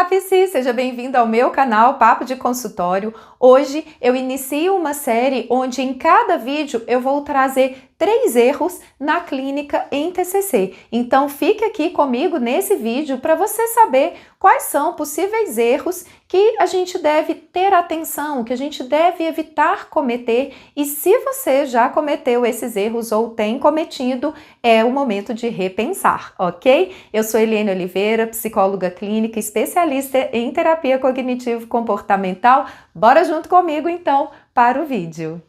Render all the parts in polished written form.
Psi! Seja bem-vindo ao meu canal Papo de Consultório. Hoje eu inicio uma série onde em cada vídeo eu vou trazer 3 erros na clínica em TCC. Então fique aqui comigo nesse vídeo para você saber quais são possíveis erros que a gente deve ter atenção, que a gente deve evitar cometer, e se você já cometeu esses erros ou tem cometido, é o momento de repensar, ok? Eu sou Eliane Oliveira, psicóloga clínica, especialista em terapia cognitivo-comportamental. Bora junto comigo então para o vídeo.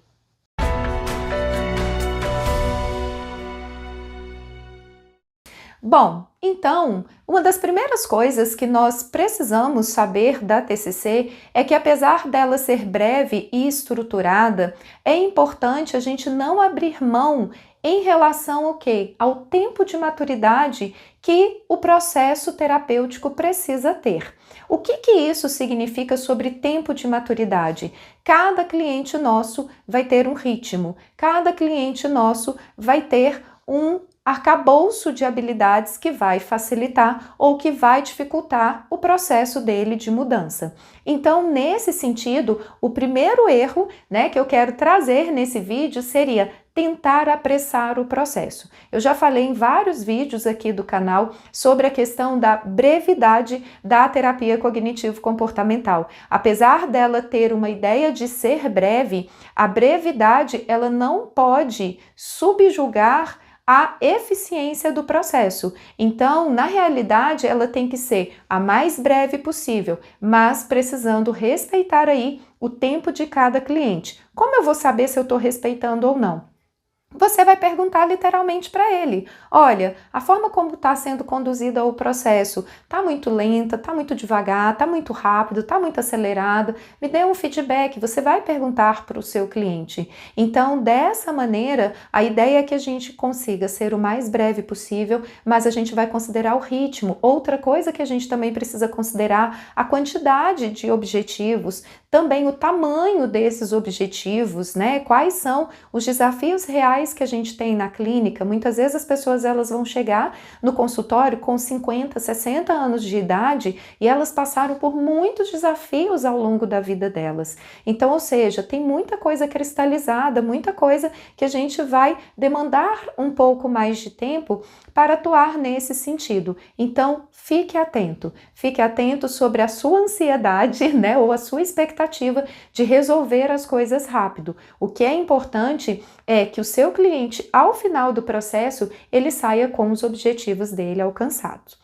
Bom, então, uma das primeiras coisas que nós precisamos saber da TCC é que, apesar dela ser breve e estruturada, é importante a gente não abrir mão em relação ao quê? Ao tempo de maturidade que o processo terapêutico precisa ter. O que isso significa sobre tempo de maturidade? Cada cliente nosso vai ter um ritmo, cada cliente nosso vai ter um arcabouço de habilidades que vai facilitar ou que vai dificultar o processo dele de mudança. Então, nesse sentido, o primeiro erro, que eu quero trazer nesse vídeo seria tentar apressar o processo. Eu já falei em vários vídeos aqui do canal sobre a questão da brevidade da terapia cognitivo-comportamental. Apesar dela ter uma ideia de ser breve, a brevidade ela não pode subjugar a eficiência do processo. Então, na realidade, ela tem que ser a mais breve possível, mas precisando respeitar aí o tempo de cada cliente. Como eu vou saber se eu estou respeitando ou não? Você vai perguntar literalmente para ele: olha, a forma como está sendo conduzido o processo está muito lenta, está muito devagar, está muito rápido, está muito acelerada, me dê um feedback. Você vai perguntar para o seu cliente. Então, dessa maneira, a ideia é que a gente consiga ser o mais breve possível, mas a gente vai considerar o ritmo. Outra coisa que a gente também precisa considerar, a quantidade de objetivos, também o tamanho desses objetivos, quais são os desafios reais que a gente tem na clínica. Muitas vezes as pessoas elas vão chegar no consultório com 50, 60 anos de idade e elas passaram por muitos desafios ao longo da vida delas. Então, ou seja, tem muita coisa cristalizada, muita coisa que a gente vai demandar um pouco mais de tempo para atuar nesse sentido. Então, fique atento sobre a sua ansiedade, ou a sua expectativa de resolver as coisas rápido. O que é importante é que o seu cliente, ao final do processo, ele saia com os objetivos dele alcançados.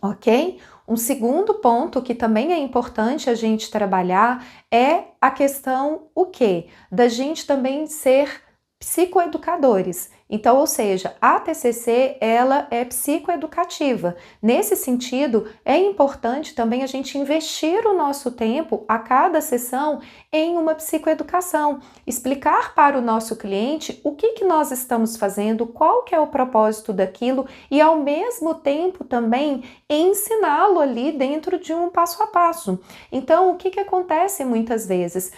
Ok? Um segundo ponto que também é importante a gente trabalhar é a questão, o quê? Da gente também ser psicoeducadores. Então, ou seja, a TCC, ela é psicoeducativa. Nesse sentido, é importante também a gente investir o nosso tempo a cada sessão em uma psicoeducação, explicar para o nosso cliente o que nós estamos fazendo, qual que é o propósito daquilo e, ao mesmo tempo, também ensiná-lo ali dentro de um passo a passo. Então, o que acontece muitas vezes?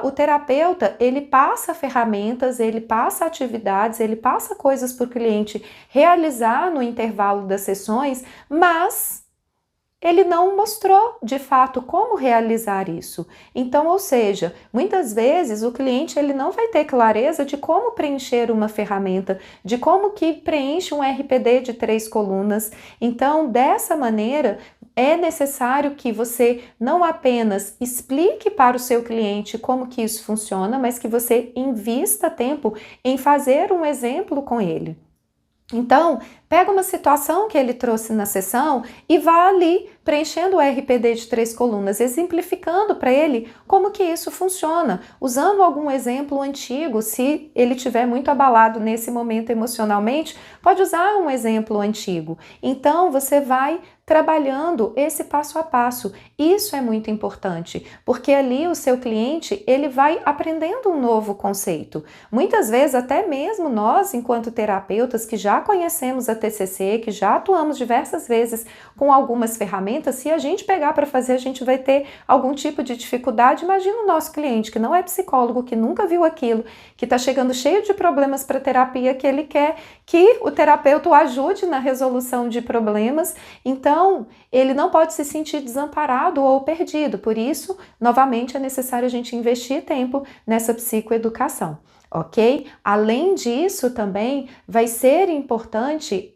O terapeuta, ele passa ferramentas, ele passa atividades, ele passa coisas para o cliente realizar no intervalo das sessões, mas ele não mostrou de fato como realizar isso. Então, ou seja, muitas vezes o cliente ele não vai ter clareza de como preencher uma ferramenta, de como que preenche um RPD de 3 colunas. Então, dessa maneira, é necessário que você não apenas explique para o seu cliente como que isso funciona, mas que você invista tempo em fazer um exemplo com ele. Então, pega uma situação que ele trouxe na sessão e vá ali preenchendo o RPD de 3 colunas, exemplificando para ele como que isso funciona, usando algum exemplo antigo. Se ele estiver muito abalado nesse momento emocionalmente, pode usar um exemplo antigo. Então, você vai trabalhando esse passo a passo. Isso é muito importante, porque ali o seu cliente, ele vai aprendendo um novo conceito. Muitas vezes, até mesmo nós, enquanto terapeutas que já conhecemos a TCC, que já atuamos diversas vezes com algumas ferramentas, se a gente pegar para fazer, a gente vai ter algum tipo de dificuldade. Imagina o nosso cliente, que não é psicólogo, que nunca viu aquilo, que está chegando cheio de problemas para terapia, que ele quer que o terapeuta o ajude na resolução de problemas. Então, Então, ele não pode se sentir desamparado ou perdido. Por isso, novamente, é necessário a gente investir tempo nessa psicoeducação, ok? Além disso, também vai ser importante,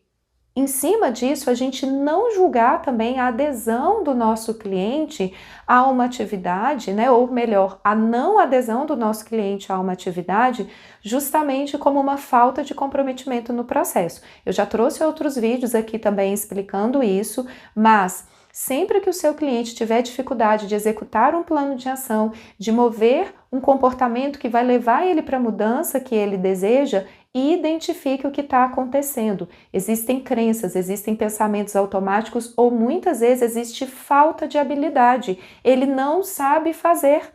em cima disso, a gente não julgar também a adesão do nosso cliente a uma atividade, né? Ou melhor, a não adesão do nosso cliente a uma atividade, justamente como uma falta de comprometimento no processo. Eu já trouxe outros vídeos aqui também explicando isso, mas sempre que o seu cliente tiver dificuldade de executar um plano de ação, de mover um comportamento que vai levar ele para a mudança que ele deseja, identifique o que está acontecendo. Existem crenças, existem pensamentos automáticos ou muitas vezes existe falta de habilidade. Ele não sabe fazer.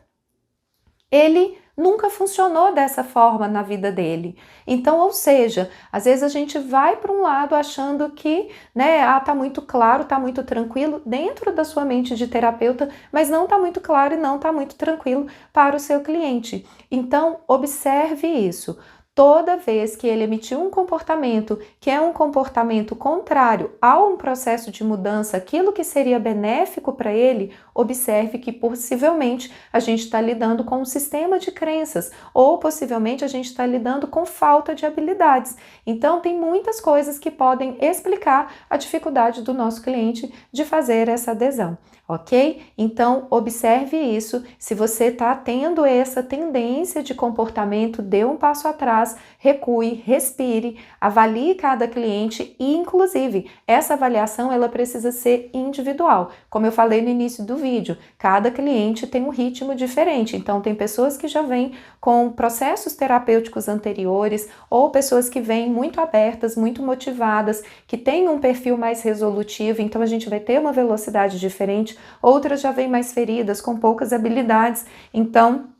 Ele nunca funcionou dessa forma na vida dele. Então, ou seja, às vezes a gente vai para um lado achando que, né, tá muito claro, tá muito tranquilo dentro da sua mente de terapeuta, mas não tá muito claro e não tá muito tranquilo para o seu cliente. Então, observe isso. Toda vez que ele emitir um comportamento que é um comportamento contrário a um processo de mudança, aquilo que seria benéfico para ele, observe que possivelmente a gente está lidando com um sistema de crenças ou possivelmente a gente está lidando com falta de habilidades. Então, tem muitas coisas que podem explicar a dificuldade do nosso cliente de fazer essa adesão. Ok? Então, observe isso. Se você está tendo essa tendência de comportamento, dê um passo atrás, recue, respire, avalie cada cliente e, inclusive, essa avaliação ela precisa ser individual. Como eu falei no início do vídeo, cada cliente tem um ritmo diferente. Então, tem pessoas que já vêm com processos terapêuticos anteriores ou pessoas que vêm muito abertas, muito motivadas, que têm um perfil mais resolutivo. Então, a gente vai ter uma velocidade diferente. Outras já vêm mais feridas, com poucas habilidades, então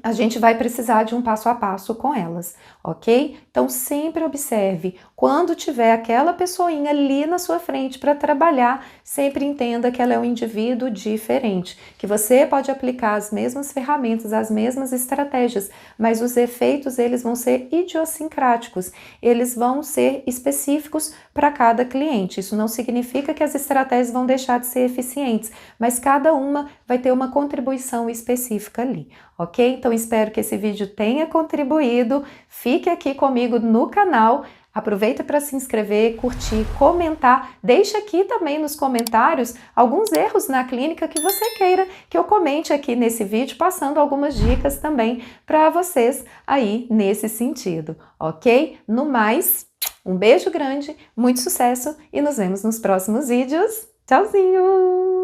a gente vai precisar de um passo a passo com elas, ok? Então sempre observe, quando tiver aquela pessoinha ali na sua frente para trabalhar, sempre entenda que ela é um indivíduo diferente, que você pode aplicar as mesmas ferramentas, as mesmas estratégias, mas os efeitos eles vão ser idiosincráticos, eles vão ser específicos para cada cliente. Isso não significa que as estratégias vão deixar de ser eficientes, mas cada uma vai ter uma contribuição específica ali, ok? Então espero que esse vídeo tenha contribuído, fique aqui comigo no canal, aproveita para se inscrever, curtir, comentar, deixa aqui também nos comentários alguns erros na clínica que você queira que eu comente aqui nesse vídeo, passando algumas dicas também para vocês aí nesse sentido, ok? No mais, um beijo grande, muito sucesso e nos vemos nos próximos vídeos. Tchauzinho!